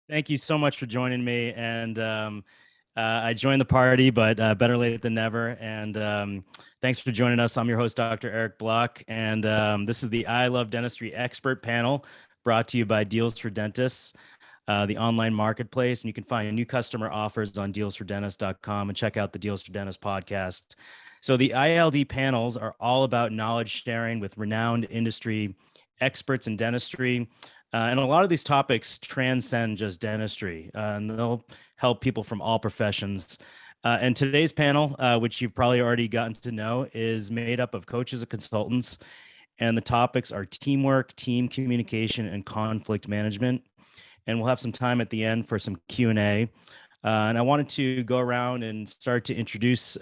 Thank you so much for joining me. And I joined the party, but better late than never. And thanks for joining us. I'm your host, Dr. Eric Block. And this is the I Love Dentistry Expert Panel brought to you by Deals for Dentists, the online marketplace. And you can find new customer offers on dealsfordentist.com and check out the Deals for Dentists podcast. So the ILD panels are all about knowledge sharing with renowned industry experts in dentistry. And a lot of these topics transcend just dentistry, and they'll help people from all professions. And today's panel, which you've probably already gotten to know, is made up of coaches and consultants. And the topics are teamwork, team communication, and conflict management. And we'll have some time at the end for some Q&A. And I wanted to go around and start to introduce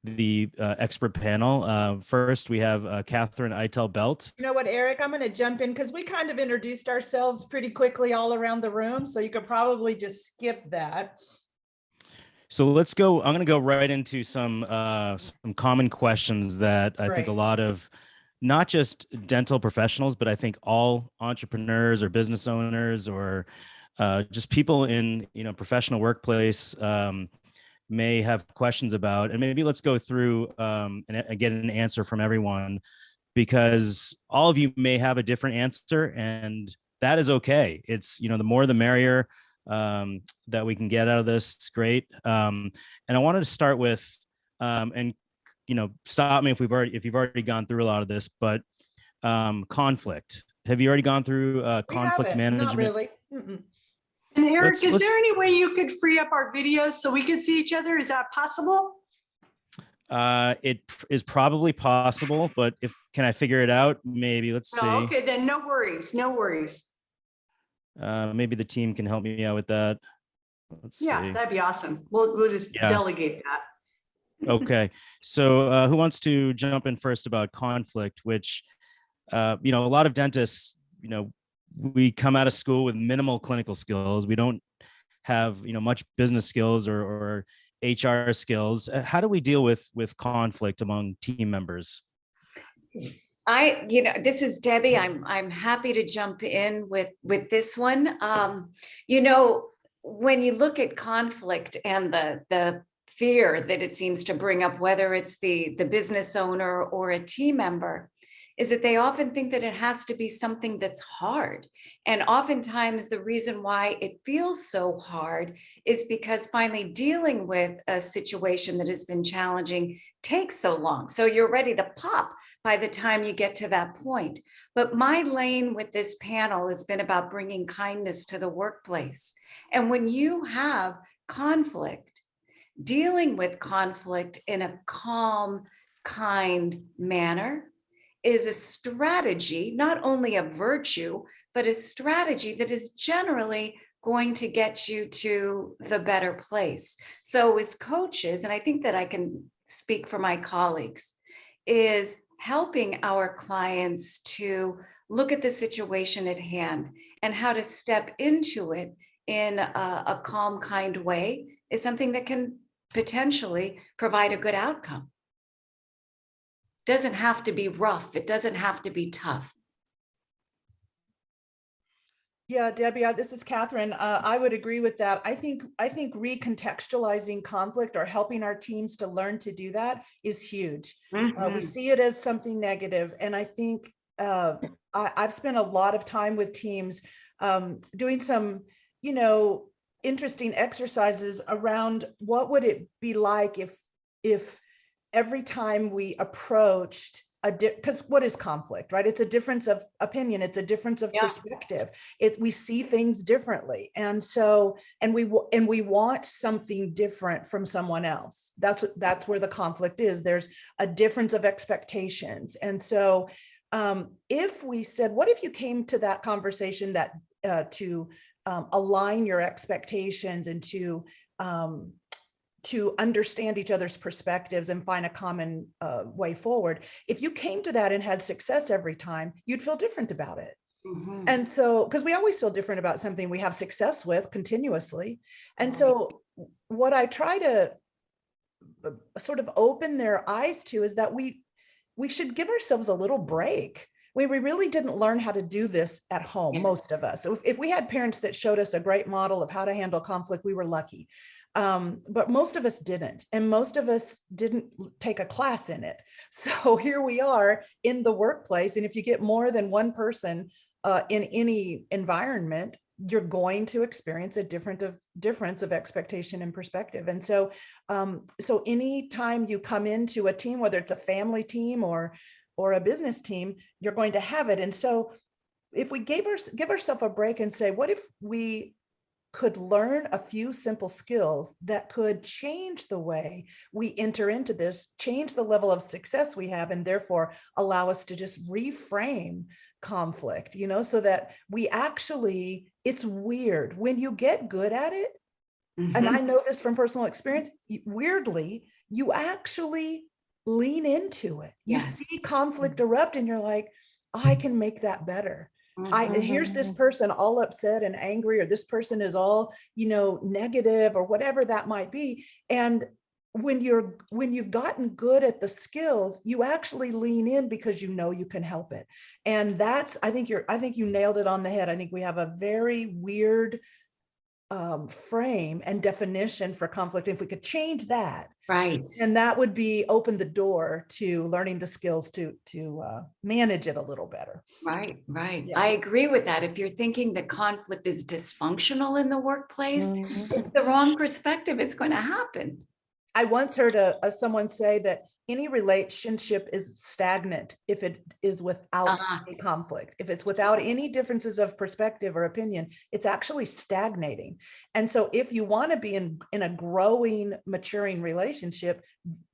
the expert panel. First, we have Catherine Eitel-Belt. You know what, Eric, I'm going to jump in because we kind of introduced ourselves pretty quickly all around the room. So you could probably just skip that. So let's go. I'm going to go right into some common questions that I think a lot of not just dental professionals, but I think all entrepreneurs or business owners or just people in professional workplace may have questions about. And maybe let's go through and get an answer from everyone, because all of you may have a different answer, and that is okay. It's, the more the merrier that we can get out of this. Great. And I wanted to start with, and stop me if you've already gone through a lot of this, but conflict. Have you already gone through conflict management? Not really. Mm-mm. And Eric, is there any way you could free up our videos so we could see each other? Is that possible? It is probably possible, but can I figure it out? Maybe. Let's see. Okay, then no worries. No worries. Maybe the team can help me out with that. Let's see. That'd be awesome. We'll just delegate that. Okay. So who wants to jump in first about conflict, which, a lot of dentists, we come out of school with minimal clinical skills. We don't have, much business skills or HR skills. How do we deal with conflict among team members? This is Debbie. I'm happy to jump in with this one. When you look at conflict and the fear that it seems to bring up, whether it's the business owner or a team member, is that they often think that it has to be something that's hard. And oftentimes the reason why it feels so hard is because finally dealing with a situation that has been challenging takes so long. So you're ready to pop by the time you get to that point. But my lane with this panel has been about bringing kindness to the workplace. And when you have conflict, dealing with conflict in a calm, kind manner is a strategy, not only a virtue, but a strategy that is generally going to get you to the better place. So as coaches, and I think that I can speak for my colleagues, is helping our clients to look at the situation at hand and how to step into it in a calm, kind way is something that can potentially provide a good outcome. Doesn't have to be rough. It doesn't have to be tough. Yeah, Debbie, this is Catherine. I would agree with that. I think recontextualizing conflict or helping our teams to learn to do that is huge. We see it as something negative. And I think I've spent a lot of time with teams doing some, interesting exercises around what would it be like if every time we approached because what is conflict, right? It's a difference of opinion. It's a difference of perspective. We see things differently. And so, and we want something different from someone else. That's where the conflict is. There's a difference of expectations. And so if we said, what if you came to that conversation that to align your expectations and to understand each other's perspectives and find a common way forward. If you came to that and had success every time, you'd feel different about it. And so, because we always feel different about something we have success with continuously. And so what I try to sort of open their eyes to is that we should give ourselves a little break we really didn't learn how to do this at home, most of us. So if we had parents that showed us a great model of how to handle conflict, we were lucky. But most of us didn't, and most of us didn't take a class in it. So here we are in the workplace, and if you get more than one person in any environment, you're going to experience a difference of expectation and perspective. And so, so anytime you come into a team, whether it's a family team or a business team, you're going to have it. And so, if we give ourselves a break and say, what if we could learn a few simple skills that could change the way we enter into this, change the level of success we have, and therefore allow us to just reframe conflict, you know, so that we actually, it's weird when you get good at it. And I know this from personal experience, weirdly, you actually lean into it. You see conflict erupt and you're like, I can make that better. Here's this person all upset and angry, or this person is all, you know, negative, or whatever that might be. And when you've gotten good at the skills, you actually lean in because you know you can help it. And that's, I think you nailed it on the head. I think we have a very weird frame and definition for conflict. If we could change that, Right. and that would be open the door to learning the skills to manage it a little better. Right, right. Yeah. I agree with that. If you're thinking that conflict is dysfunctional in the workplace, it's the wrong perspective. It's going to happen. I once heard someone say that any relationship is stagnant if it is without a conflict. If it's without any differences of perspective or opinion, it's actually stagnating. And so if you want to be in a growing, maturing relationship,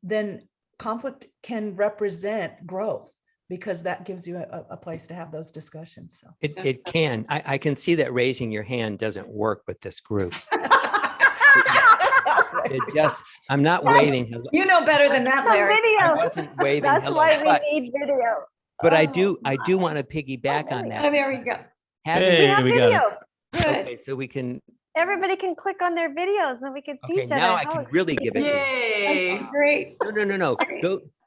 then conflict can represent growth, because that gives you a place to have those discussions. So It can. I can see that raising your hand doesn't work with this group. It just, I'm not waving. You know better than that, Larry. I wasn't waving. That's hello, why but, we need video. but I Oh, do want to piggyback on that. Oh, there we go. Having- We Hey, have we got it. video. Good. okay, so we can, Everybody can click on their videos and then we can see okay, each other. now I How can really give it to you. Yay. Great. No.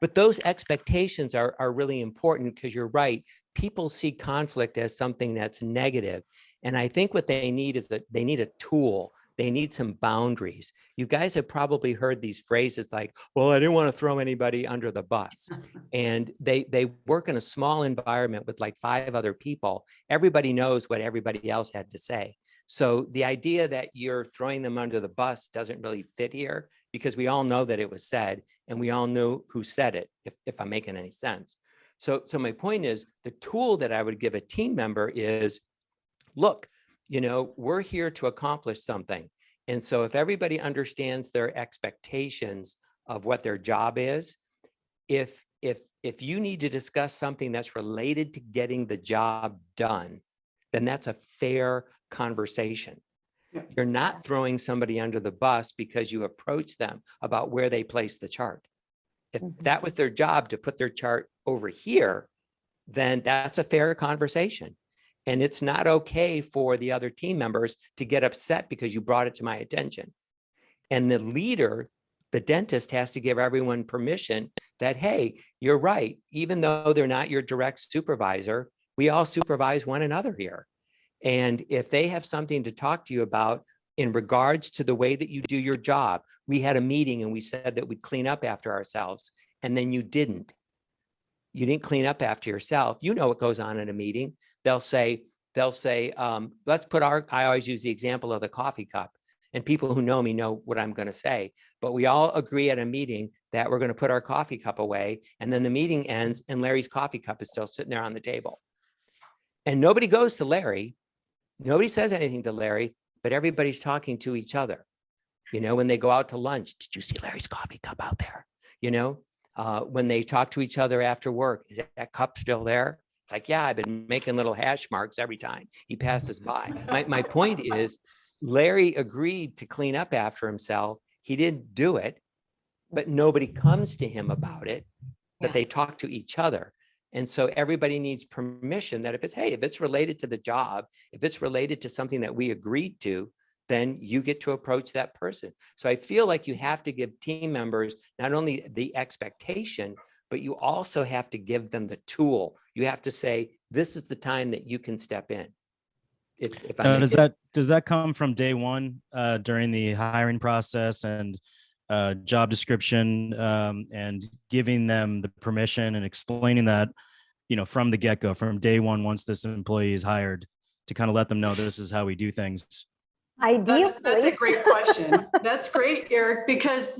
But those expectations are really important, because you're right. People see conflict as something that's negative. And I think what they need is that they need a tool. They need some boundaries. You guys have probably heard these phrases like, well, I didn't want to throw anybody under the bus. And they work in a small environment with like 5 other people. Everybody knows what everybody else had to say. So the idea that you're throwing them under the bus doesn't really fit here, because we all know that it was said and we all knew who said it, if I'm making any sense. So my point is, the tool that I would give a team member is, look, you know, we're here to accomplish something. And so if everybody understands their expectations of what their job is, if you need to discuss something that's related to getting the job done, then that's a fair conversation. You're not throwing somebody under the bus because you approach them about where they place the chart. If that was their job to put their chart over here, then that's a fair conversation. And it's not okay for the other team members to get upset because you brought it to my attention. And the leader, the dentist, has to give everyone permission that, hey, you're right. Even though they're not your direct supervisor, we all supervise one another here. And if they have something to talk to you about in regards to the way that you do your job, we had a meeting and we said that we'd clean up after ourselves, and then you didn't. You didn't clean up after yourself. You know what goes on in a meeting. They'll say, let's put I always use the example of the coffee cup, and people who know me know what I'm going to say, but we all agree at a meeting that we're going to put our coffee cup away, and then the meeting ends and Larry's coffee cup is still sitting there on the table. And nobody goes to Larry. Nobody says anything to Larry, but everybody's talking to each other. You know, when they go out to lunch, did you see Larry's coffee cup out there? You know, when they talk to each other after work, is that cup still there? It's like, yeah, I've been making little hash marks every time he passes by. My point is, Larry agreed to clean up after himself. He didn't do it, but nobody comes to him about it, but they talk to each other. And so everybody needs permission that if it's related to the job, if it's related to something that we agreed to, then you get to approach that person. So I feel like you have to give team members not only the expectation, but you also have to give them the tool. You have to say, this is the time that you can step in. If I Now, make does that come from day one during the hiring process and job description, and giving them the permission and explaining that, from the get-go, from day one, once this employee is hired, to kind of let them know this is how we do things? Ideally. That's a great question. That's great, Eric, because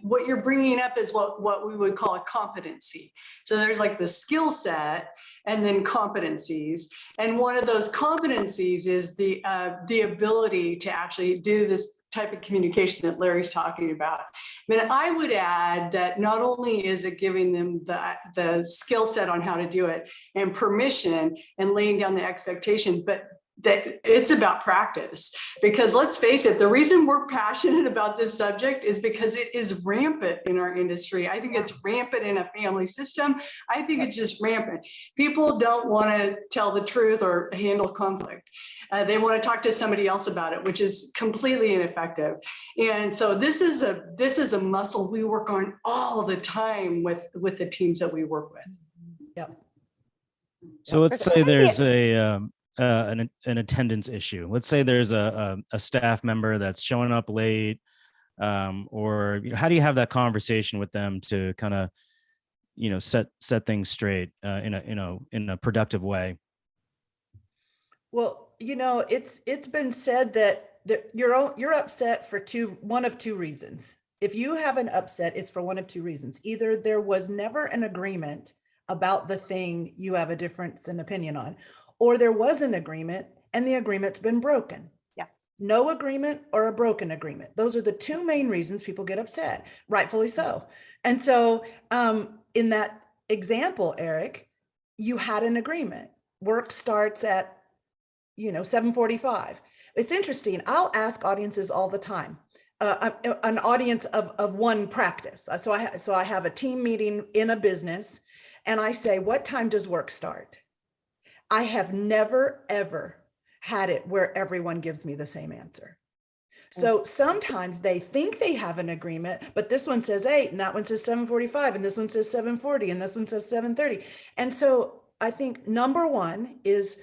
what you're bringing up is what we would call a competency. So there's like the skill set and then competencies. And one of those competencies is the ability to actually do this type of communication that Larry's talking about. I mean, I would add that not only is it giving them the skill set on how to do it and permission and laying down the expectation, but that it's about practice. Because let's face it, the reason we're passionate about this subject is because it is rampant in our industry. I think it's rampant in a family system. I think it's just rampant. People don't want to tell the truth or handle conflict. They want to talk to somebody else about it, which is completely ineffective. And so this is a muscle we work on all the time with the teams that we work with. Yep. So let's say there's an attendance issue. Let's say there's a staff member that's showing up late, or how do you have that conversation with them to kind of set things straight in a productive way? Well, it's been said that you're upset for one of two reasons. If you have an upset, it's for one of two reasons. Either there was never an agreement about the thing you have a difference in opinion on, or there was an agreement and the agreement's been broken. Yeah. No agreement or a broken agreement. Those are the two main reasons people get upset, rightfully so. And so in that example, Eric, you had an agreement. Work starts at 7:45. It's interesting. I'll ask audiences all the time, an audience of one practice. So I have a team meeting in a business and I say, what time does work start? I have never, ever had it where everyone gives me the same answer. So sometimes they think they have an agreement, but this one says 8 and that one says 7:45 and this one says 7:40 and this one says 7:30. And so I think number one is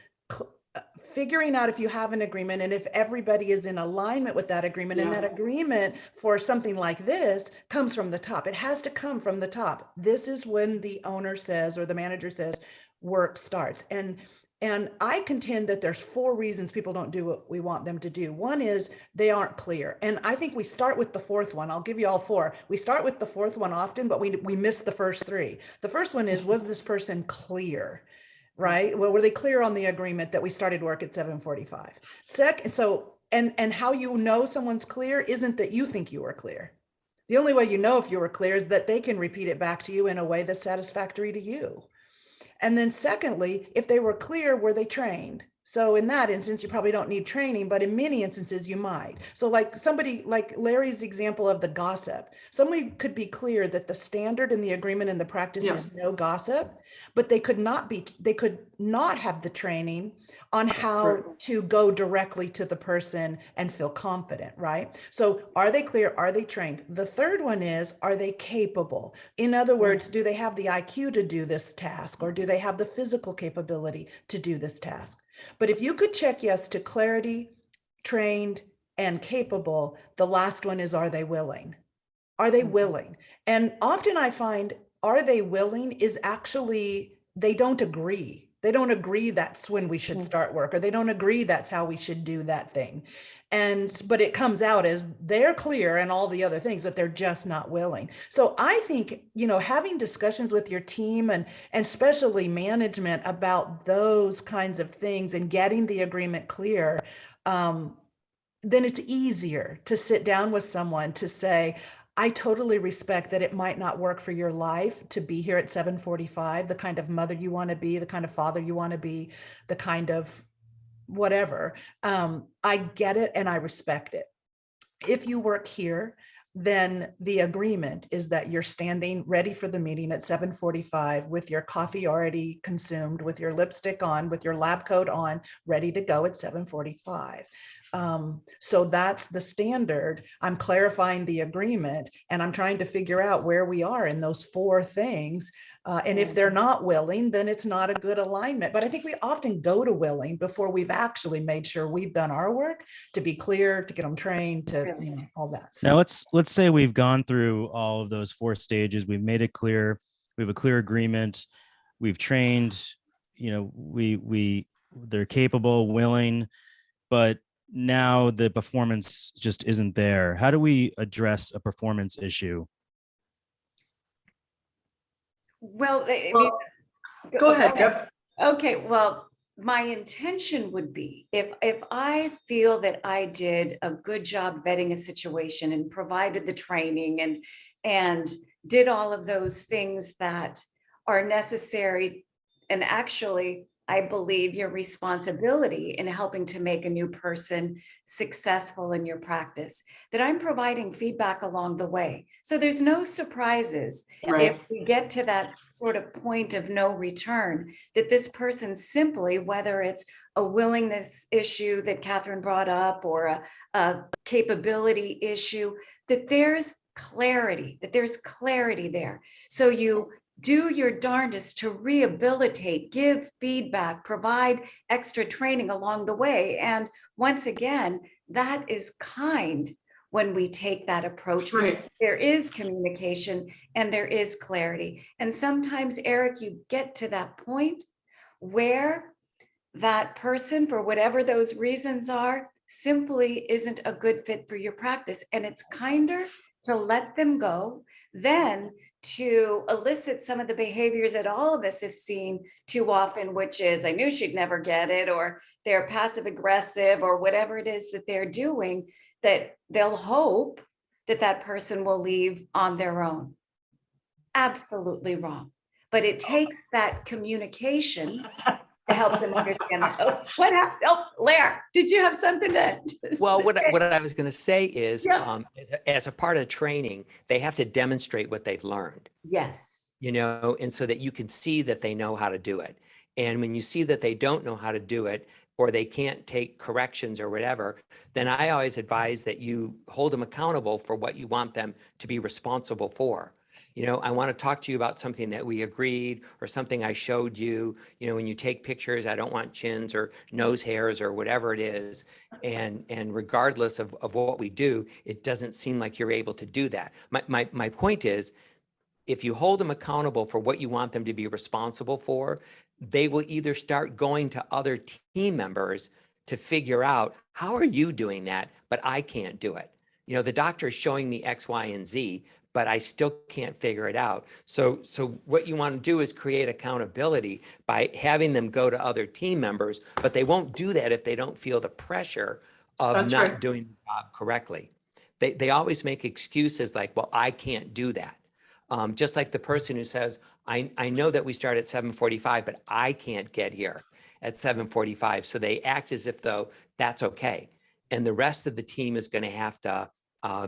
figuring out if you have an agreement and if everybody is in alignment with that agreement. And that agreement for something like this comes from the top. It has to come from the top. This is when the owner says, or the manager says, work starts. And I contend that there's 4 reasons people don't do what we want them to do. One is they aren't clear. And I think we start with the 4th one. I'll give you all 4. We start with the 4th one often, but we miss the first 3. The first one is, was this person clear? Right? Well, were they clear on the agreement that we started work at 7:45? Second, so, and how you know someone's clear isn't that you think you were clear. The only way you know if you were clear is that they can repeat it back to you in a way that's satisfactory to you. And then secondly, if they were clear, were they trained? So in that instance, you probably don't need training, but in many instances you might. So like somebody like Larry's example of the gossip, somebody could be clear that the standard in the agreement and the practice is no gossip, but they could not have the training on how to go directly to the person and feel confident, right? So are they clear? Are they trained? The third one is, are they capable? In other words, do they have the IQ to do this task, or do they have the physical capability to do this task? But if you could check yes to clarity, trained, and capable, the last one is, are they willing? Are they willing? And often I find, are they willing is actually, they don't agree. They don't agree that's when we should start work, or they don't agree that's how we should do that thing. But it comes out as they're clear and all the other things, but they're just not willing. So I think, having discussions with your team and especially management about those kinds of things and getting the agreement clear, then it's easier to sit down with someone to say, I totally respect that it might not work for your life to be here at 7:45, the kind of mother you want to be, the kind of father you want to be, the kind of whatever. I get it and I respect it. If you work here, then the agreement is that you're standing ready for the meeting at 7:45 with your coffee already consumed, with your lipstick on, with your lab coat on, ready to go at 7:45. So that's the standard. I'm clarifying the agreement, and I'm trying to figure out where we are in those 4 things. And if they're not willing, then it's not a good alignment. But I think we often go to willing before we've actually made sure we've done our work to be clear, to get them trained, to, you know, all that. So Now let's say we've gone through all of those 4 stages. We've made it clear. We have a clear agreement. We've trained. You know, they're capable, willing, but now the performance just isn't there. How do we address a performance issue? Well, Well, go ahead, Deb. Okay, well, my intention would be if I feel that I did a good job vetting a situation and provided the training and did all of those things that are necessary, and actually I believe your responsibility in helping to make a new person successful in your practice, that I'm providing feedback along the way. So there's no surprises Right. if we get to that sort of point of no return, that this person simply, whether it's a willingness issue that Catherine brought up or a capability issue, that there's clarity there. So you do your darndest to rehabilitate, give feedback, provide extra training along the way. And once again, that is kind when we take that approach. Right. There is communication and there is clarity. And sometimes, Eric, you get to that point where that person, for whatever those reasons are, simply isn't a good fit for your practice. And it's kinder to let them go than to elicit some of the behaviors that all of us have seen too often, which is, I knew she'd never get it, or they're passive aggressive, or whatever it is that they're doing, that they'll hope that that person will leave on their own. Absolutely wrong. But it takes that communication to help them understand that. Oh, what happened? Oh, Lair, did you have something to Well, say? what I was going to say is, Yeah. as a part of training, they have to demonstrate what they've learned, Yes. you know, and so that you can see that they know how to do it. And when you see that they don't know how to do it, or they can't take corrections or whatever, then I always advise that you hold them accountable for what you want them to be responsible for. You know, I want to talk to you about something that we agreed, or something I showed you. You know, when you take pictures, I don't want chins or nose hairs or whatever it is. And regardless of what we do, it doesn't seem like you're able to do that. My point is, if you hold them accountable for what you want them to be responsible for, they will either start going to other team members to figure out, how are you doing that, but I can't do it. You know, the doctor is showing me X, Y, and Z, but I still can't figure it out. So what you want to do is create accountability by having them go to other team members, but they won't do that if they don't feel the pressure of That's not right. doing the job correctly. They always make excuses like, well, I can't do that. Just like the person who says, I know that we start at 7:45, but I can't get here at 7:45. So they act as if though that's okay. And the rest of the team is going to have to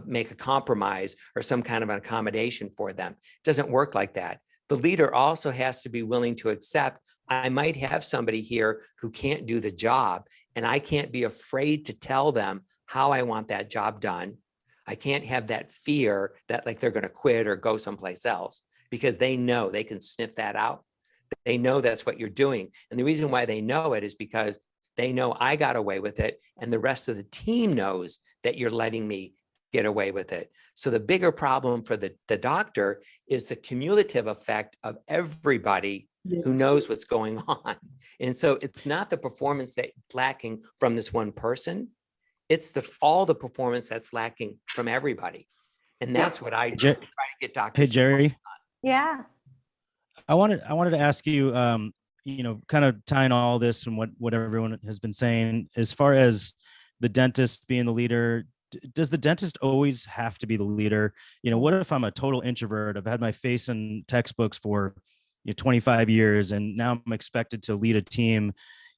make a compromise or some kind of an accommodation for them. It doesn't work like that. The leader also has to be willing to accept, I might have somebody here who can't do the job, and I can't be afraid to tell them how I want that job done. I can't have that fear that like they're going to quit or go someplace else, because they know they can sniff that out. They know that's what you're doing. And the reason why they know it is because they know I got away with it, and the rest of the team knows that you're letting me get away with it. So the bigger problem for the doctor is the cumulative effect of everybody who knows what's going on. And so it's not the performance that's lacking from this one person. It's all the performance that's lacking from everybody. And that's what I try to get doctors. Hey, Jerry, Yeah. I wanted to ask you, you know, kind of tying all this and what everyone has been saying, as far as the dentist being the leader, does the dentist always have to be the leader? You know, what if I'm a total introvert? I've had my face in textbooks for 25 years, and now I'm expected to lead a team.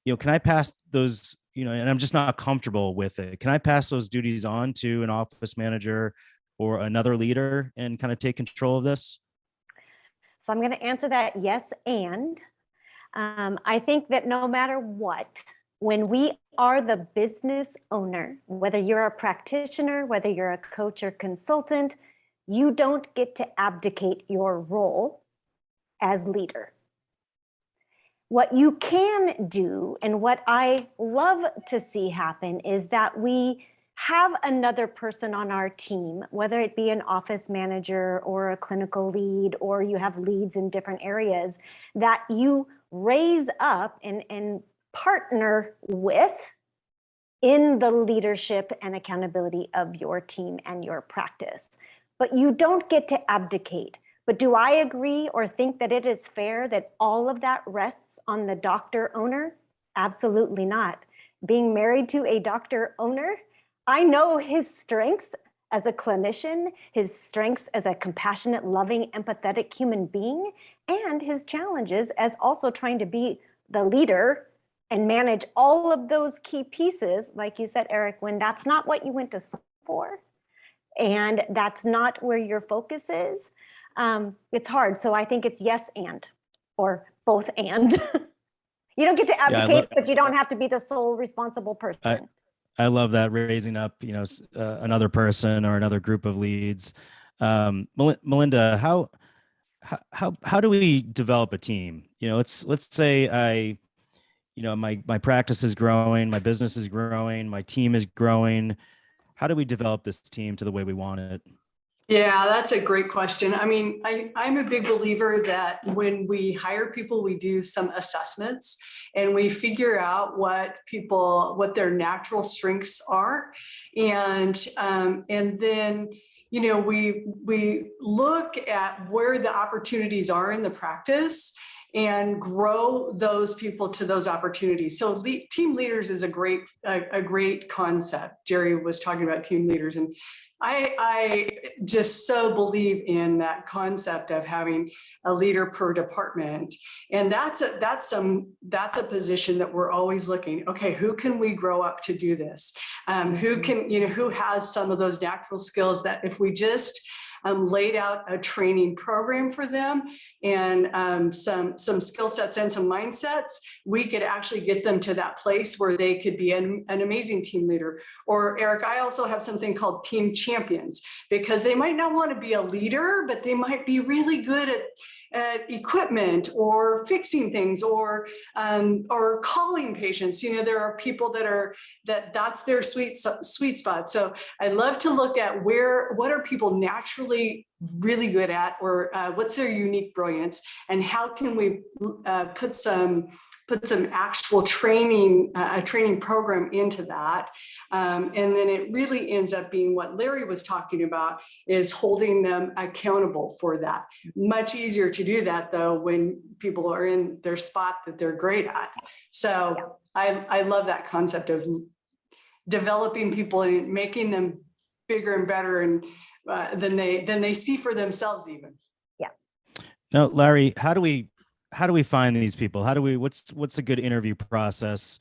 You know, can I pass those, you know, and I'm just not comfortable with it. Can I pass those duties on to an office manager or another leader and kind of take control of this? So I'm going to answer that yes. And I think that no matter what, when we are the business owner, whether you're a practitioner, whether you're a coach or consultant, you don't get to abdicate your role as leader. What you can do, and what I love to see happen, is that we have another person on our team, whether it be an office manager or a clinical lead, or you have leads in different areas, that you raise up and partner with in the leadership and accountability of your team and your practice. But you don't get to abdicate. But do I agree or think that it is fair that all of that rests on the doctor owner? Absolutely not. Being married to a doctor owner, I know his strengths as a clinician, his strengths as a compassionate, loving, empathetic human being, and his challenges as also trying to be the leader and manage all of those key pieces, like you said, Eric, when that's not what you went to school for, and that's not where your focus is, it's hard. So I think it's yes and, or both and. You don't get to advocate, but you don't have to be the sole responsible person. I love that, raising up, another person or another group of leads. Melinda, how do we develop a team? Let's say my practice is growing, my business is growing, my team is growing. How do we develop this team to the way we want it? Yeah, that's a great question. I mean, I'm a big believer that when we hire people, we do some assessments and we figure out what their natural strengths are. And then, we look at where the opportunities are in the practice and grow those people to those opportunities. So team leaders is a great concept. Jerry was talking about team leaders, and I just so believe in that concept of having a leader per department. And that's a position that we're always looking, okay, who can we grow up to do this? Who has some of those natural skills that if we just laid out a training program for them and some skill sets and some mindsets, we could actually get them to that place where they could be an amazing team leader. Or Eric, I also have something called team champions, because they might not want to be a leader, but they might be really good at equipment or fixing things or calling patients. There are people that's their sweet spot. So I love to look at what are people naturally really good at, or what's their unique brilliance, and how can we put some actual training, a training program into that. And then it really ends up being what Larry was talking about, is holding them accountable for that. Much easier to do that though when people are in their spot that they're great at. So I love that concept of developing people and making them bigger and better and than they see for themselves even. Yeah. Now, Larry, how do we find these people? What's a good interview process?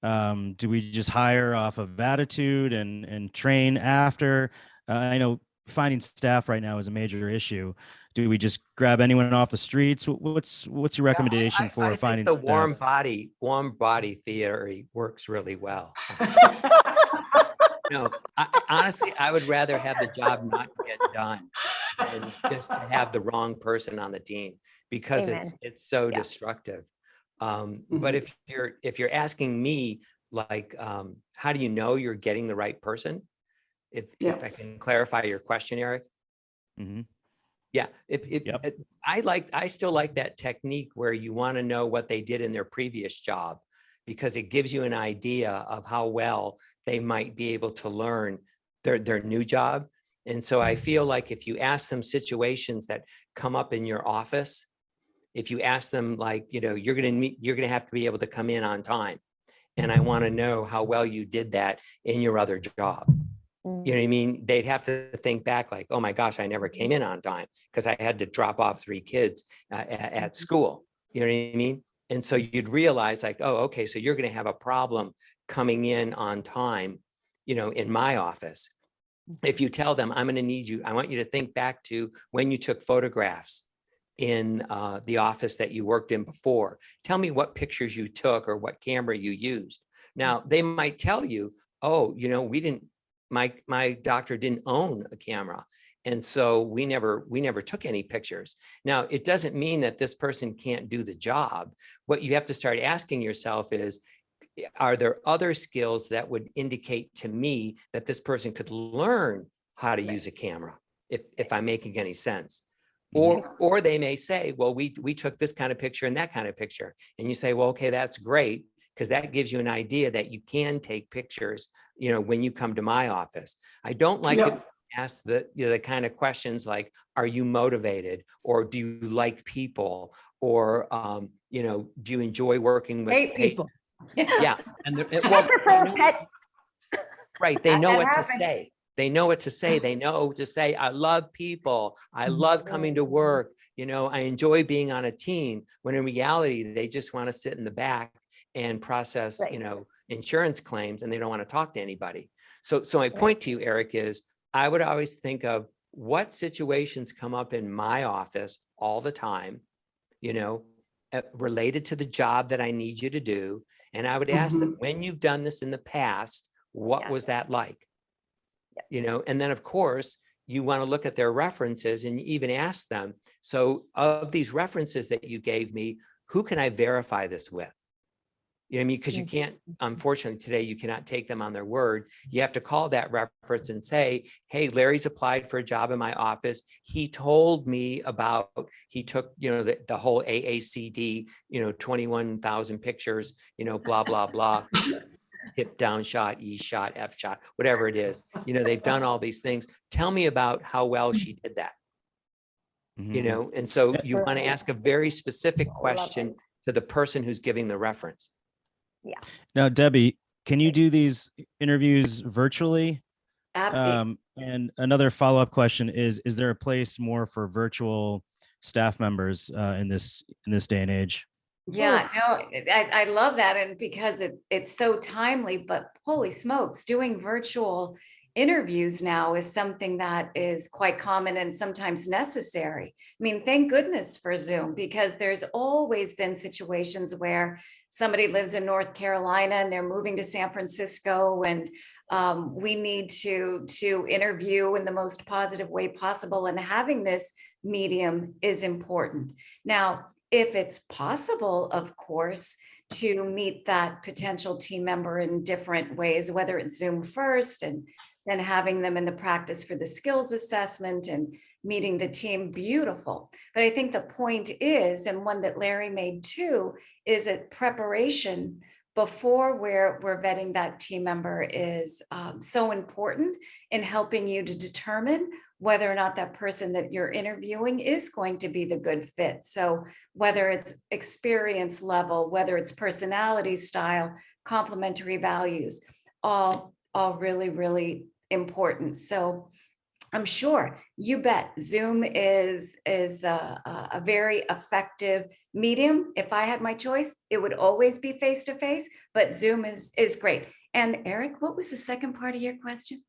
Do we just hire off of attitude and train after? I know finding staff right now is a major issue. Do we just grab anyone off the streets? What's your recommendation for finding the staff? warm body theory works really well. Honestly, I would rather have the job not get done than just to have the wrong person on the team, because it's so destructive. But if you're asking me, like, how do you know you're getting the right person? If I can clarify your question, Eric. Mm-hmm. Yeah, I still like that technique where you want to know what they did in their previous job, because it gives you an idea of how well they might be able to learn their new job. And so I feel like if you ask them situations that come up in your office, if you ask them, like, you're going to have to be able to come in on time, and I want to know how well you did that in your other job. You know what I mean? They'd have to think back like, oh my gosh, I never came in on time because I had to drop off 3 kids at school. You know what I mean? And so you'd realize like, oh, okay, so you're going to have a problem coming in on time, in my office. If you tell them, I want you to think back to when you took photographs in the office that you worked in before. Tell me what pictures you took or what camera you used. Now, they might tell you, oh, my doctor didn't own a camera. And so we never took any pictures. Now, it doesn't mean that this person can't do the job. What you have to start asking yourself is, are there other skills that would indicate to me that this person could learn how to use a camera, if I'm making any sense? Or they may say, well, we took this kind of picture and that kind of picture. And you say, well, okay, that's great, because that gives you an idea that you can take pictures, when you come to my office. I don't like to ask the kind of questions like, are you motivated? Or do you like people? Or, do you enjoy working with People. Yeah. And I prefer pets. right. They know That what to happens. say. They know what to say. They know to say, I love people. I love coming to work. I enjoy being on a team, when in reality, they just want to sit in the back and process, Right. insurance claims, and they don't want to talk to anybody. So my point to you, Eric, is I would always think of what situations come up in my office all the time, related to the job that I need you to do. And I would ask them, when you've done this in the past, what was that like? And then of course, you want to look at their references and even ask them, so of these references that you gave me, who can I verify this with? You know what I mean? Because you can't, unfortunately today, you cannot take them on their word. You have to call that reference and say, hey, Larry's applied for a job in my office. He told me about, he took, the whole AACD, 21,000 pictures, blah, blah, blah. Hip down shot, E shot, F shot, whatever it is. They've done all these things. Tell me about how well she did that. And so you want to ask a very specific question to the person who's giving the reference. Yeah. Now, Debbie, can you do these interviews virtually? Abby. And another follow-up question is there a place more for virtual staff members in this day and age? Yeah, no, I love that. And because it's so timely, but holy smokes, doing virtual interviews now is something that is quite common and sometimes necessary. I mean, thank goodness for Zoom, because there's always been situations where somebody lives in North Carolina and they're moving to San Francisco, and we need to interview in the most positive way possible. And having this medium is important. Now, if it's possible, of course, to meet that potential team member in different ways, whether it's Zoom first and then having them in the practice for the skills assessment and meeting the team, beautiful. But I think the point is, and one that Larry made too, is that preparation before we're vetting that team member is so important in helping you to determine whether or not that person that you're interviewing is going to be the good fit. So whether it's experience level, whether it's personality style, complementary values, all really, really important. So I'm sure, you bet, Zoom is a very effective medium. If I had my choice, it would always be face-to-face, but Zoom is great. And Eric, what was the second part of your question?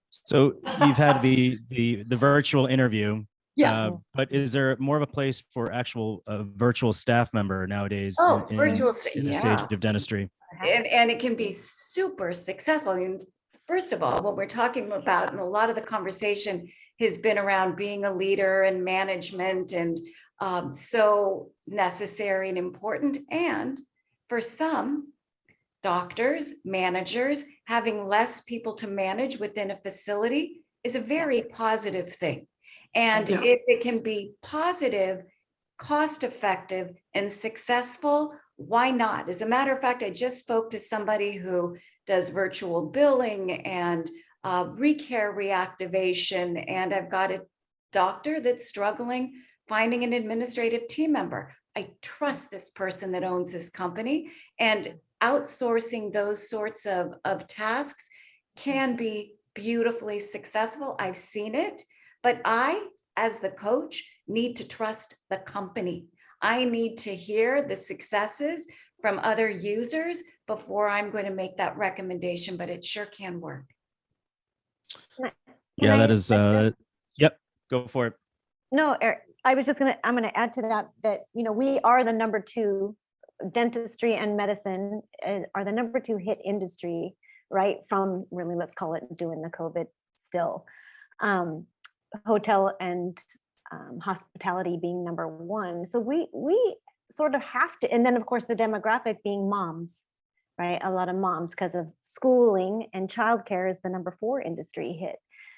So you've had the virtual interview, Yeah. but is there more of a place for actual virtual staff member nowadays in Virtual, this yeah. stage of dentistry? And it can be super successful. I mean, first of all, what we're talking about, and a lot of the conversation has been around being a leader and management, and so necessary and important. And for some doctors, managers, having less people to manage within a facility is a very positive thing. And if it can be positive, cost effective, and successful, why not? As a matter of fact, I just spoke to somebody who does virtual billing and recare reactivation, and I've got a doctor that's struggling finding an administrative team member. I trust this person that owns this company, and outsourcing those sorts of tasks can be beautifully successful. I've seen it, but I, as the coach, need to trust the company. I need to hear the successes from other users before I'm going to make that recommendation, but it sure can work. Yeah, that is, yep, go for it. No, Eric, I'm going to add to that, we are the number 2 dentistry and medicine are the number 2 hit industry, right? From really, let's call it doing the COVID still. Hotel and hospitality being number 1. So we sort of have to, and then of course the demographic being moms, right? A lot of moms, because of schooling, and childcare is the number 4 industry hit.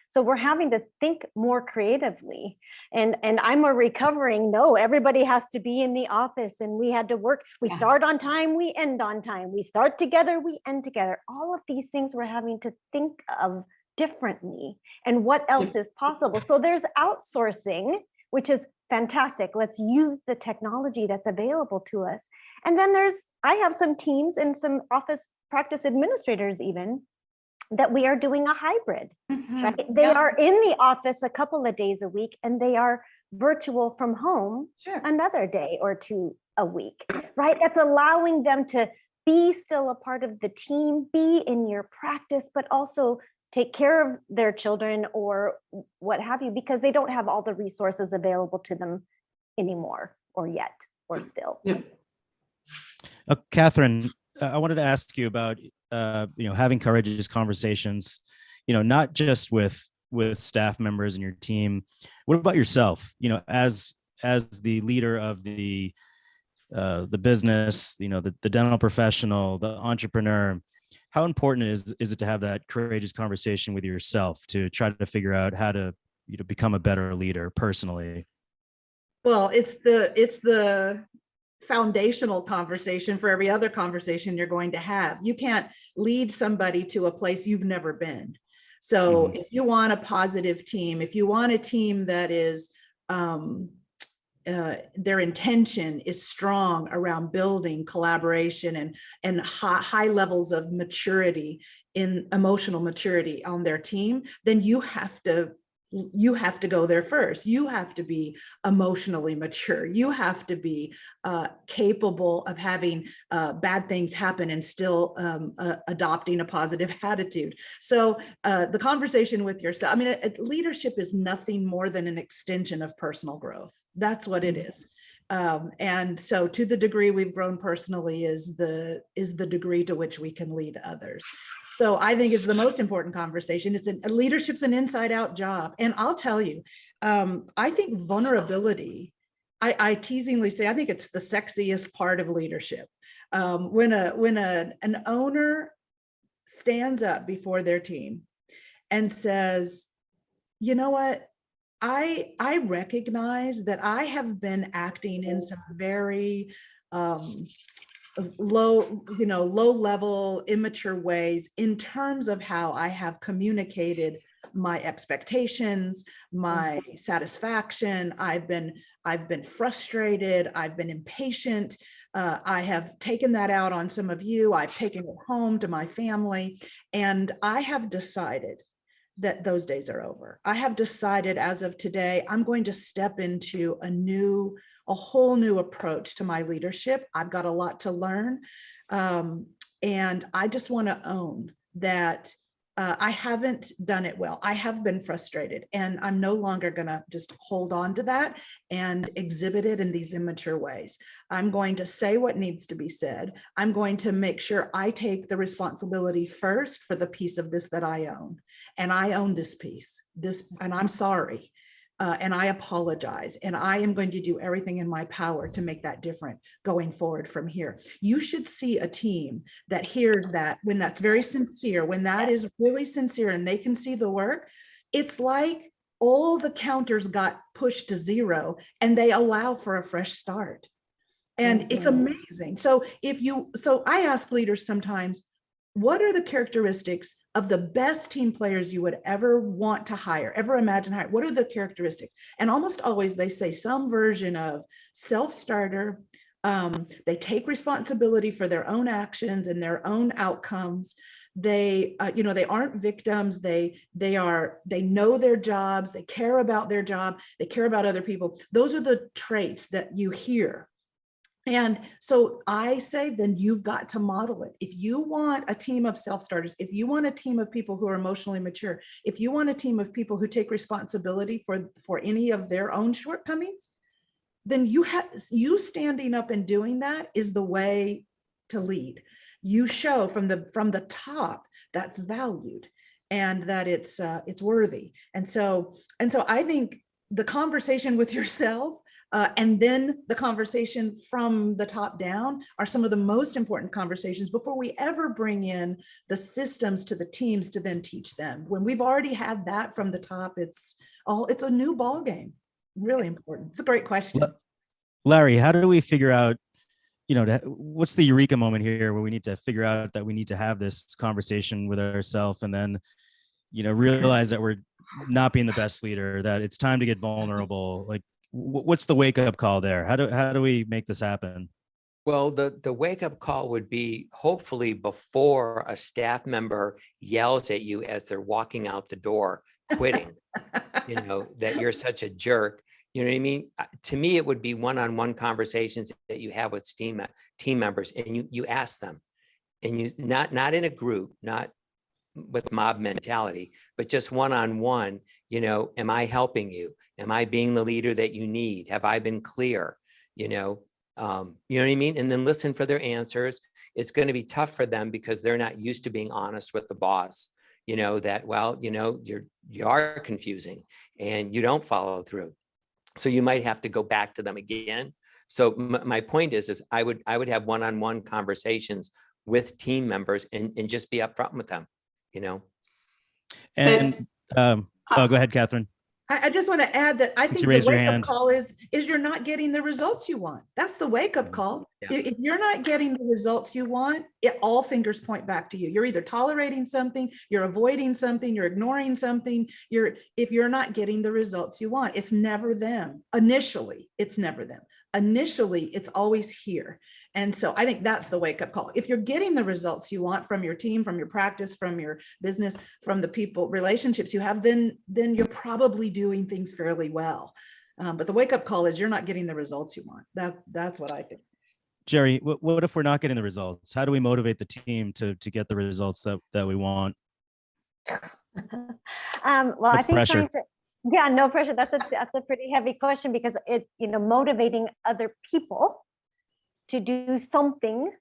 So we're having to think more creatively. And I'm a recovering, no, everybody has to be in the office, and we had to work. We start on time, we end on time. We start together, we end together. All of these things we're having to think of differently, and what else is possible. So there's outsourcing, which is fantastic. Let's use the technology that's available to us. And then I have some teams and some office practice administrators even that we are doing a hybrid, right? They are in the office a couple of days a week, and they are virtual from home another day or 2 a week, right? That's allowing them to be still a part of the team, be in your practice, but also take care of their children or what have you, because they don't have all the resources available to them anymore, or yet, or still. Catherine, I wanted to ask you about having courageous conversations, not just with staff members and your team. What about yourself? As the leader of the business, the dental professional, the entrepreneur. How important is it to have that courageous conversation with yourself to try to figure out how to become a better leader personally? Well, it's the foundational conversation for every other conversation you're going to have. You can't lead somebody to a place you've never been. So if you want a positive team, if you want a team that is their intention is strong around building collaboration and high levels of maturity, in emotional maturity on their team, then you have to go there first. You have to be emotionally mature. You have to be capable of having bad things happen and still adopting a positive attitude. So the conversation with yourself, leadership is nothing more than an extension of personal growth. That's what it is. And so to the degree we've grown personally is the degree to which we can lead others. So I think it's the most important conversation. Leadership's an inside out job. And I'll tell you, I think vulnerability, I teasingly say, I think it's the sexiest part of leadership. When an owner stands up before their team and says, you know what, I recognize that I have been acting in some very low level, immature ways in terms of how I have communicated my expectations, my satisfaction. I've been frustrated. I've been impatient. I have taken that out on some of you. I've taken it home to my family, and I have decided that those days are over. I have decided as of today, I'm going to step into a whole new approach to my leadership. I've got a lot to learn. And I just want to own that I haven't done it well. I have been frustrated, and I'm no longer going to just hold on to that and exhibit it in these immature ways. I'm going to say what needs to be said. I'm going to make sure I take the responsibility first for the piece of this that I own. And I own this piece, and I'm sorry. And I apologize, and I am going to do everything in my power to make that different going forward from here. You should see a team that hears that, when that's very sincere, when that is really sincere and they can see the work. It's like all the counters got pushed to 0 and they allow for a fresh start. And it's amazing. So I ask leaders sometimes, what are the characteristics of the best team players you would ever want to hire, ever imagine hire? What are the characteristics? And almost always they say some version of self-starter. They take responsibility for their own actions and their own outcomes. They aren't victims. They know their jobs. They care about their job. They care about other people. Those are the traits that you hear. And so I say, then you've got to model it. If you want a team of self-starters, if you want a team of people who are emotionally mature, if you want a team of people who take responsibility for any of their own shortcomings, then you standing up and doing that is the way to lead. You show from the top that's valued and that it's worthy. And so I think the conversation with yourself and then the conversation from the top down are some of the most important conversations before we ever bring in the systems to the teams to then teach them. When we've already had that from the top, it's a new ball game. Really important. It's a great question. Larry, how do we figure out, what's the eureka moment here where we need to figure out that we need to have this conversation with ourselves and then, realize that we're not being the best leader, that it's time to get vulnerable? Like, what's the wake up call there? How do we make this happen? Well, the wake up call would be hopefully before a staff member yells at you as they're walking out the door, quitting, that you're such a jerk. You know what I mean? To me, it would be one-on-one conversations that you have with team members, and you ask them, and you not in a group, not with mob mentality, but just one-on-one. Am I helping you? Am I being the leader that you need? Have I been clear? You know what I mean? And then listen for their answers. It's going to be tough for them because they're not used to being honest with the boss. That, well, you are confusing and you don't follow through. So you might have to go back to them again. So my point is I would have one-on-one conversations with team members and just be upfront with them, And go ahead, Catherine. I just want to add that I think the wake-up call is you're not getting the results you want. That's the wake-up call. Yeah. If you're not getting the results you want, all fingers point back to you. You're either tolerating something, you're avoiding something, you're ignoring something. If you're not getting the results you want, it's never them. Initially, it's never them. Initially, it's always here. And so I think that's the wake-up call. If you're getting the results you want from your team, from your practice, from your business, from the people, relationships you have, then you're probably doing things fairly well. But the wake-up call is you're not getting the results you want. That's what I think. Jerry, what if we're not getting the results? How do we motivate the team to get the results that we want? Well, I think no pressure. That's a pretty heavy question because motivating other people to do something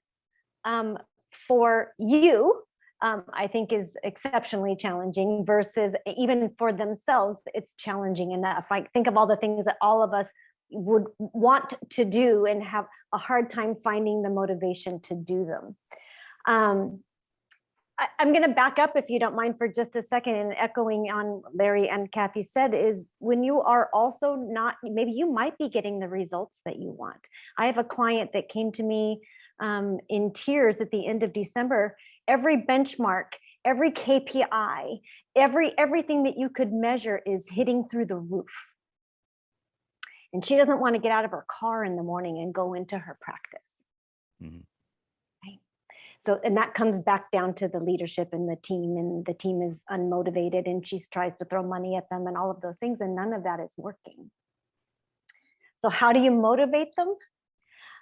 for you, I think is exceptionally challenging versus even for themselves, it's challenging enough. I think of all the things that all of us would want to do and have a hard time finding the motivation to do them. I'm going to back up, if you don't mind, for just a second, and echoing on Larry and Kathy said is when you are also not, maybe you might be getting the results that you want. I have a client that came to me in tears at the end of December. Every benchmark, every KPI, everything that you could measure is hitting through the roof. And she doesn't want to get out of her car in the morning and go into her practice. Mm-hmm. So, and that comes back down to the leadership and the team is unmotivated and she tries to throw money at them and all of those things, and none of that is working. So how do you motivate them?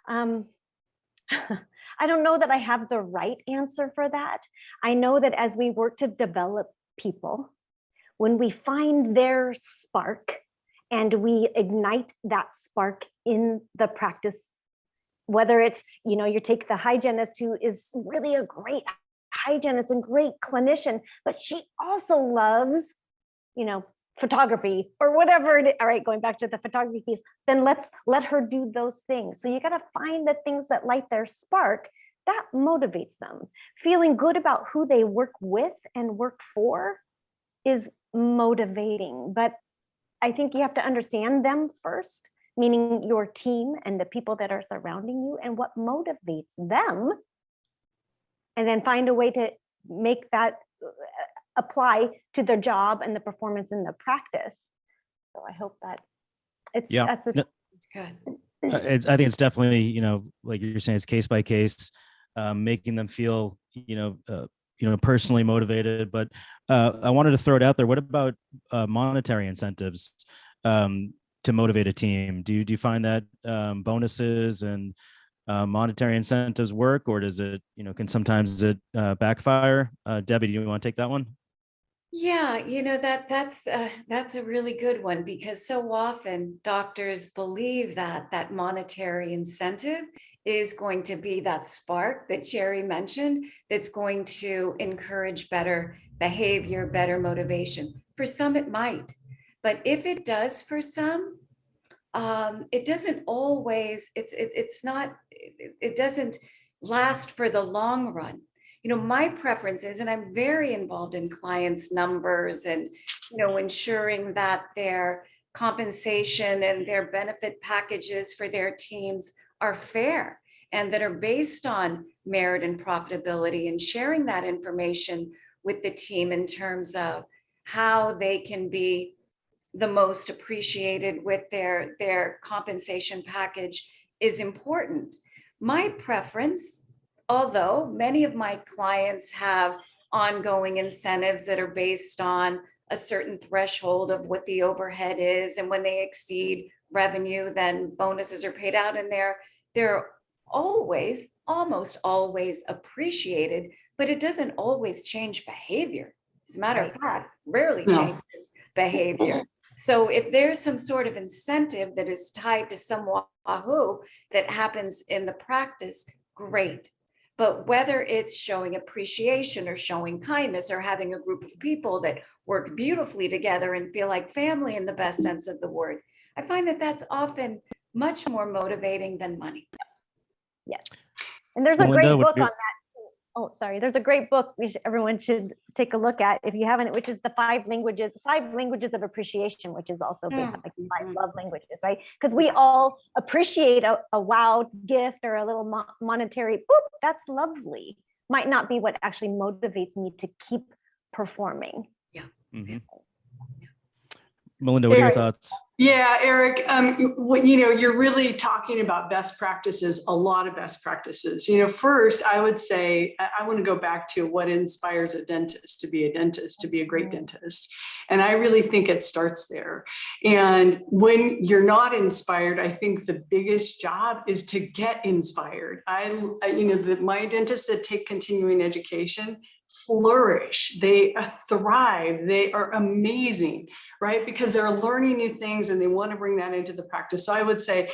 I don't know that I have the right answer for that. I know that as we work to develop people, when we find their spark and we ignite that spark in the practice, whether it's, you take the hygienist who is really a great hygienist and great clinician, but she also loves, photography or whatever it is. All right, going back to the photography piece, then let her do those things. So you got to find the things that light their spark. That motivates them. Feeling good about who they work with and work for is motivating, but I think you have to understand them first, meaning your team and the people that are surrounding you and what motivates them, and then find a way to make that apply to their job and the performance in the practice. So I hope that it's good. I think it's definitely, like you're saying, it's case by case, making them feel, personally motivated. But I wanted to throw it out there. What about monetary incentives to motivate a team? Do you find that bonuses and monetary incentives work, or does it, can sometimes it backfire? Debbie, do you want to take that one? Yeah, that's a really good one, because so often doctors believe that that monetary incentive is going to be that spark that Jerry mentioned, that's going to encourage better behavior, better motivation. For some, it might, but if it does for some, it doesn't always. It's not. It doesn't last for the long run. My preference is, and I'm very involved in clients' numbers and, ensuring that their compensation and their benefit packages for their teams are fair and that are based on merit and profitability, and sharing that information with the team in terms of how they can be the most appreciated with their compensation package is important. My preference, although many of my clients have ongoing incentives that are based on a certain threshold of what the overhead is, and when they exceed revenue, then bonuses are paid out, and they're always, almost always appreciated, but it doesn't always change behavior. As a matter of fact, rarely No. changes behavior. So if there's some sort of incentive that is tied to some wahoo that happens in the practice, great. But whether it's showing appreciation or showing kindness or having a group of people that work beautifully together and feel like family in the best sense of the word, I find that that's often much more motivating than money. Yes. And there's a Melinda, great what book do you- on that. Oh, sorry. There's a great book everyone should take a look at if you haven't, which is the five languages of appreciation, which is also based on like five love languages, right? Because we all appreciate a wow gift or a little monetary, boop, that's lovely. Might not be what actually motivates me to keep performing. Mhm. Melinda, what are your thoughts? Yeah, Eric, you're really talking about best practices, a lot of best practices. First, I would say, I want to go back to what inspires a dentist, to be a great dentist. And I really think it starts there. And when you're not inspired, I think the biggest job is to get inspired. My dentists that take continuing education flourish, they thrive, they are amazing, right? Because they're learning new things and they want to bring that into the practice. So I would say,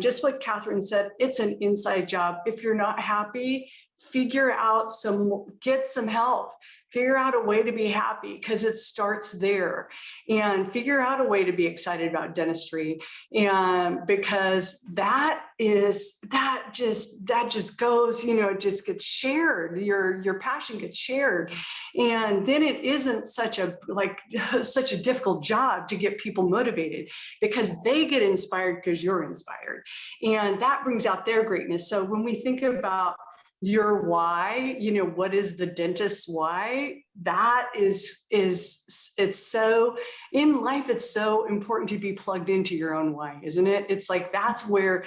just what Catherine said, it's an inside job. If you're not happy, get some help, figure out a way to be happy, because it starts there, and figure out a way to be excited about dentistry. And because that just goes, it just gets shared, your passion gets shared. And then it isn't such a difficult job to get people motivated, because they get inspired because you're inspired. And that brings out their greatness. So when we think about your why, what is the dentist's why? That is it's so, in life, it's so important to be plugged into your own why, isn't it? It's like, that's where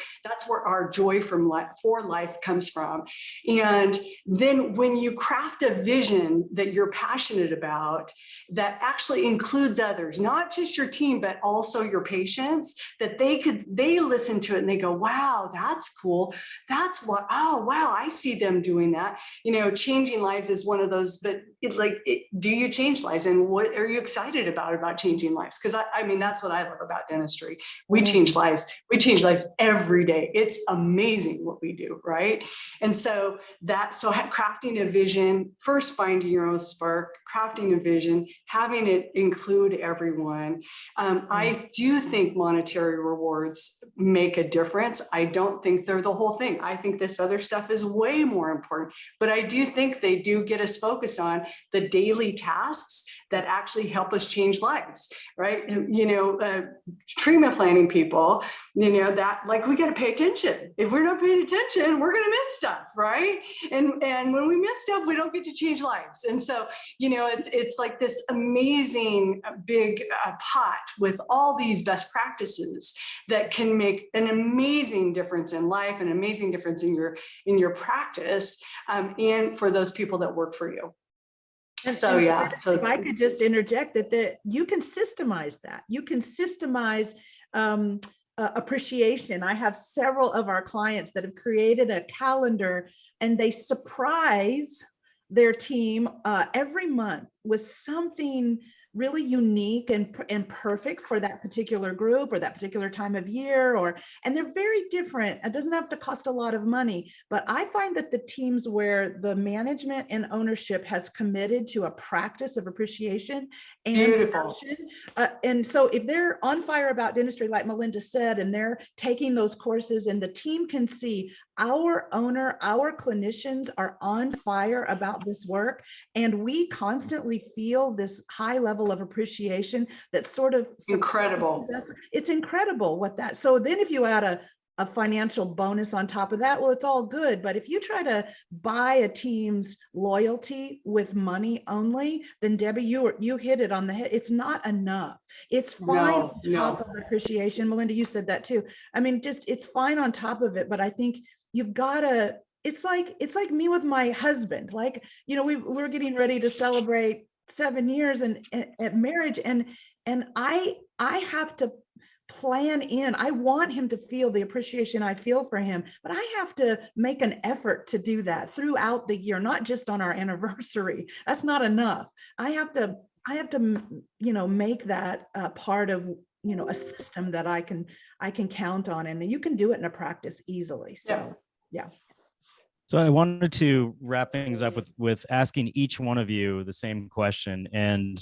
our joy for life comes from. And then when you craft a vision that you're passionate about, that actually includes others, not just your team, but also your patients, that they listen to it and they go, wow, that's cool. That's what, oh, wow, I see them doing that. Changing lives is one of those, but do you change lives? And what are you excited about changing lives? Because I mean, that's what I love about dentistry. We change lives. We change lives every day. It's amazing what we do, right? And so crafting a vision, first finding your own spark, crafting a vision, having it include everyone. I do think monetary rewards make a difference. I don't think they're the whole thing. I think this other stuff is way more important, but I do think they do get us focused on the daily tasks that actually help us change lives, right? Treatment planning people, that we got to pay attention. If we're not paying attention, we're going to miss stuff, right? And when we miss stuff, we don't get to change lives. And so, it's like this amazing big pot with all these best practices that can make an amazing difference in life, an amazing difference in your practice, and for those people that work for you. So yeah. If I could just interject that you can systemize that. You can systemize appreciation. I have several of our clients that have created a calendar, and they surprise their team every month with something really unique and perfect for that particular group or that particular time of year, and they're very different. It doesn't have to cost a lot of money, but I find that the teams where the management and ownership has committed to a practice of appreciation and Beautiful. passion, and so if they're on fire about dentistry, like Melinda said, and they're taking those courses and the team can see our owner, our clinicians are on fire about this work, and we constantly feel this high level of appreciation that sort of Incredible. surprises us. It's incredible what that, so then if you add a financial bonus on top of that, well, it's all good. But if you try to buy a team's loyalty with money only, then Debbie, you hit it on the head. It's not enough. It's fine on top of appreciation. Melinda, you said that too. I mean, just it's fine on top of it, but I think you've got to, it's like me with my husband. Like, you know, we're getting ready to celebrate 7 years and at marriage, and I have to plan in. I want him to feel the appreciation I feel for him, but I have to make an effort to do that throughout the year, not just on our anniversary. That's not enough. I have to, you know, make that part of, you know, a system that I can count on, and you can do it in a practice easily. So, yeah. So I wanted to wrap things up with asking each one of you the same question. And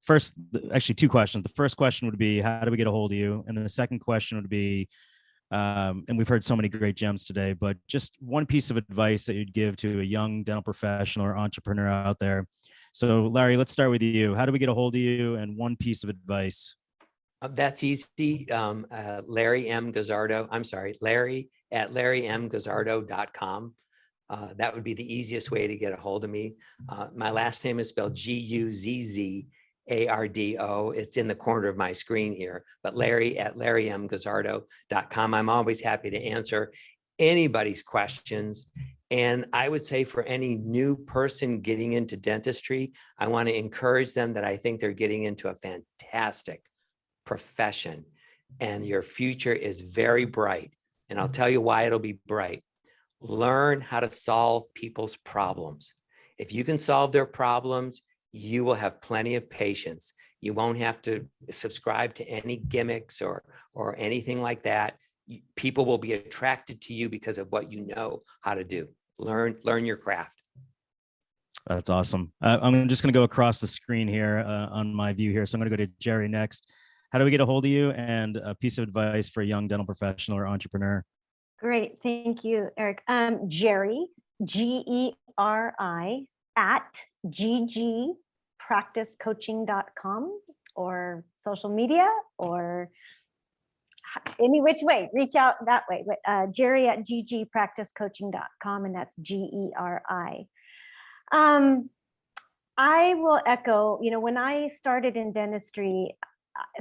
first, actually 2 questions. The first question would be, how do we get a hold of you? And then the second question would be, and we've heard so many great gems today, but just one piece of advice that you'd give to a young dental professional or entrepreneur out there. So Larry, let's start with you. How do we get a hold of you, and one piece of advice? That's easy. Larry M. Gazzardo. I'm sorry, Larry at larrymgazzardo.com. That would be the easiest way to get a hold of me. My last name is spelled Guzzardo. It's in the corner of my screen here, but Larry at larrymgazzardo.com. I'm always happy to answer anybody's questions. And I would say for any new person getting into dentistry, I want to encourage them that I think they're getting into a fantastic profession and your future is very bright. And I'll tell you why it'll be bright. Learn how to solve people's problems. If you can solve their problems, you will have plenty of patience. You won't have to subscribe to any gimmicks or anything like that. People will be attracted to you because of what you know how to do. Learn your craft. That's awesome. I'm just going to go across the screen here on my view here. So I'm going to go to Jerry next. How do we get a hold of you, and a piece of advice for a young dental professional or entrepreneur? Great. Thank you, Eric. Jerry, Geri at ggpracticecoaching.com, or social media, or any which way, reach out that way. Jerry at ggpracticecoaching.com, and that's Geri. I will echo, you know, when I started in dentistry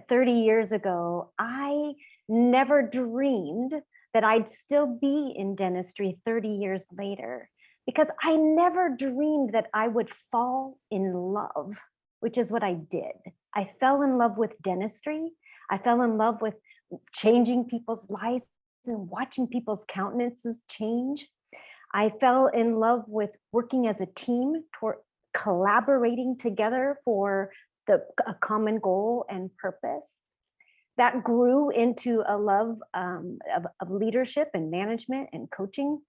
30 years ago, I never dreamed that I'd still be in dentistry 30 years later, because I never dreamed that I would fall in love, which is what I did. I fell in love with dentistry. I fell in love with changing people's lives and watching people's countenances change. I fell in love with working as a team, toward collaborating together for a common goal and purpose. That grew into a love of leadership and management and coaching.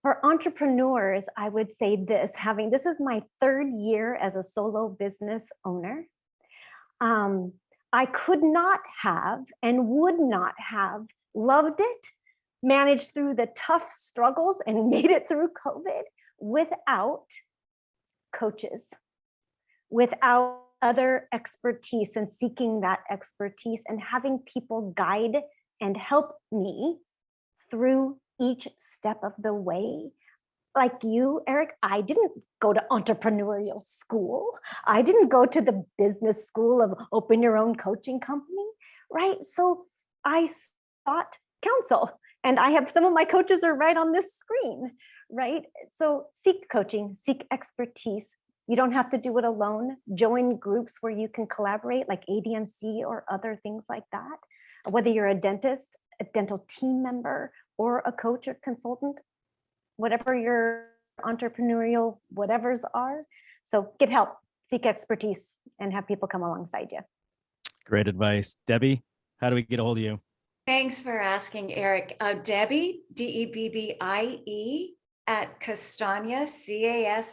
For entrepreneurs, I would say this is my 3rd year as a solo business owner. I could not have and would not have loved it, managed through the tough struggles and made it through COVID without coaches, without other expertise, and seeking that expertise and having people guide and help me through each step of the way. Like you, Eric, I didn't go to entrepreneurial school. I didn't go to the business school of open your own coaching company, right? So I sought counsel, and I have some of my coaches are right on this screen, right? So seek coaching, seek expertise. You don't have to do it alone. Join groups where you can collaborate, like ADMC or other things like that. Whether you're a dentist, a dental team member, or a coach or consultant, whatever your entrepreneurial whatevers are. So get help, seek expertise, and have people come alongside you. Great advice. Debbie, how do we get a hold of you? Thanks for asking, Eric. Debbie, Debbie at Castagna, Castagna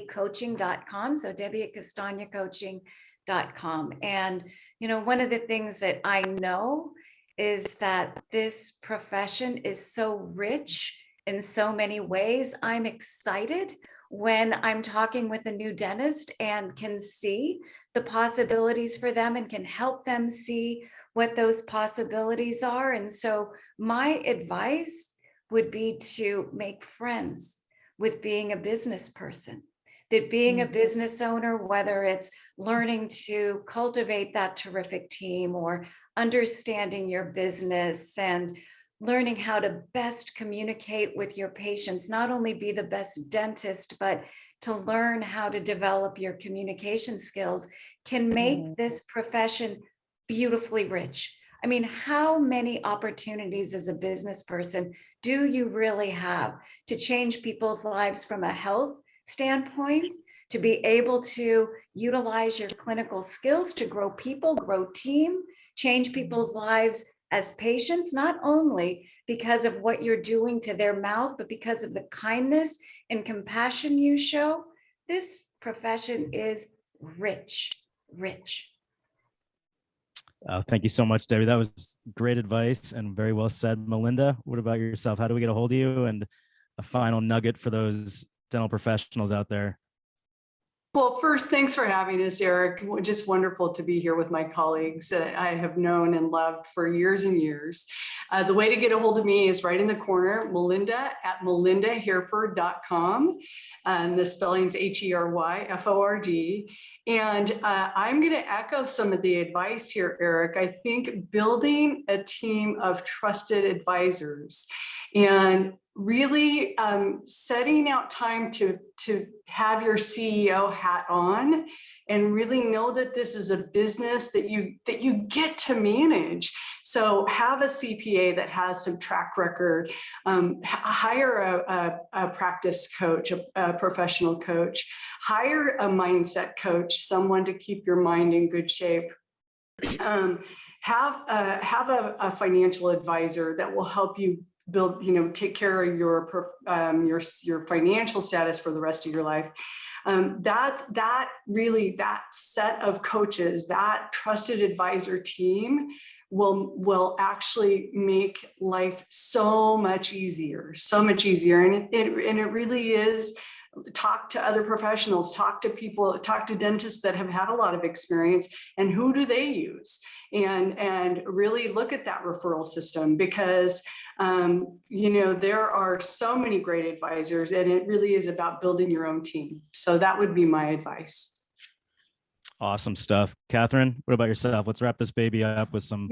coaching.com. So Debbie at castagnacoaching.com. And, you know, one of the things that I know is that this profession is so rich in so many ways. I'm excited when I'm talking with a new dentist and can see the possibilities for them and can help them see what those possibilities are. And so my advice would be to make friends with being a business person, that being a business owner, whether it's learning to cultivate that terrific team or understanding your business and learning how to best communicate with your patients, not only be the best dentist, but to learn how to develop your communication skills, can make this profession beautifully rich. I mean, how many opportunities as a business person do you really have to change people's lives from a health standpoint, to be able to utilize your clinical skills to grow people, grow team, change people's lives as patients, not only because of what you're doing to their mouth, but because of the kindness and compassion you show? This profession is rich, rich. Thank you so much, Debbie. That was great advice and very well said. Melinda, what about yourself? How do we get a hold of you? And a final nugget for those dental professionals out there. Well, first, thanks for having us, Eric. Just wonderful to be here with my colleagues that I have known and loved for years and years. The way to get a hold of me is right in the corner, Melinda at melindahereford.com. And the spelling's HERYFORD. And I'm going to echo some of the advice here, Eric. I think building a team of trusted advisors and really setting out time to have your CEO hat on and really know that this is a business that you get to manage. So have a CPA that has some track record, hire a practice coach, a professional coach, hire a mindset coach, someone to keep your mind in good shape. Have a financial advisor that will help you build, take care of your financial status for the rest of your life. That set of coaches, that trusted advisor team will actually make life so much easier. And it really is. Talk to other professionals, talk to people, talk to dentists that have had a lot of experience, and who do they use? And really look at that referral system, because there are so many great advisors, and it really is about building your own team. So that would be my advice. Awesome stuff. Catherine, what about yourself? Let's wrap this baby up with some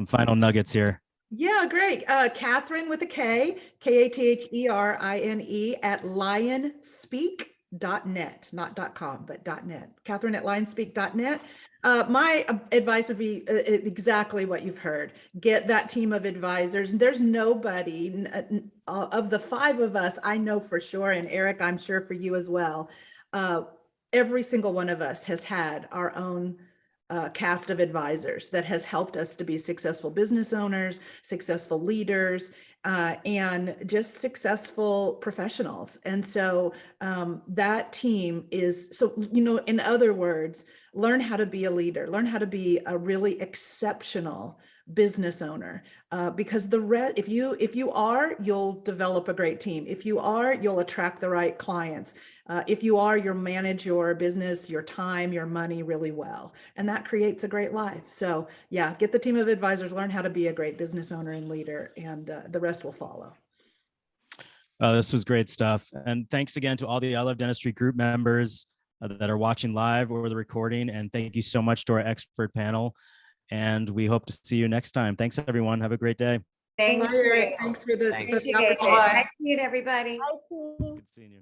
final nuggets here. Yeah, great. Catherine with a K, Katherine at lionspeak.net, not .com, but .net. Catherine at lionspeak.net. My advice would be exactly what you've heard. Get that team of advisors. There's nobody of the five of us, I know for sure, and Eric, I'm sure for you as well. Every single one of us has had our own cast of advisors that has helped us to be successful business owners, successful leaders, and just successful professionals. And so that team is, in other words, learn how to be a leader, learn how to be a really exceptional business owner, because if you are, you'll develop a great team. If you are, you'll attract the right clients. If you are, you'll manage your business, your time, your money really well, and that creates a great life. So yeah, get the team of advisors, learn how to be a great business owner and leader, and the rest will follow. This was great stuff. And thanks again to all the I Love Dentistry group members that are watching live or the recording. And thank you so much to our expert panel. And we hope to see you next time. Thanks, everyone. Have a great day. Thank you. Thanks for the Appreciate it. opportunity. Nice seeing everybody. Bye, team. Good seeing you.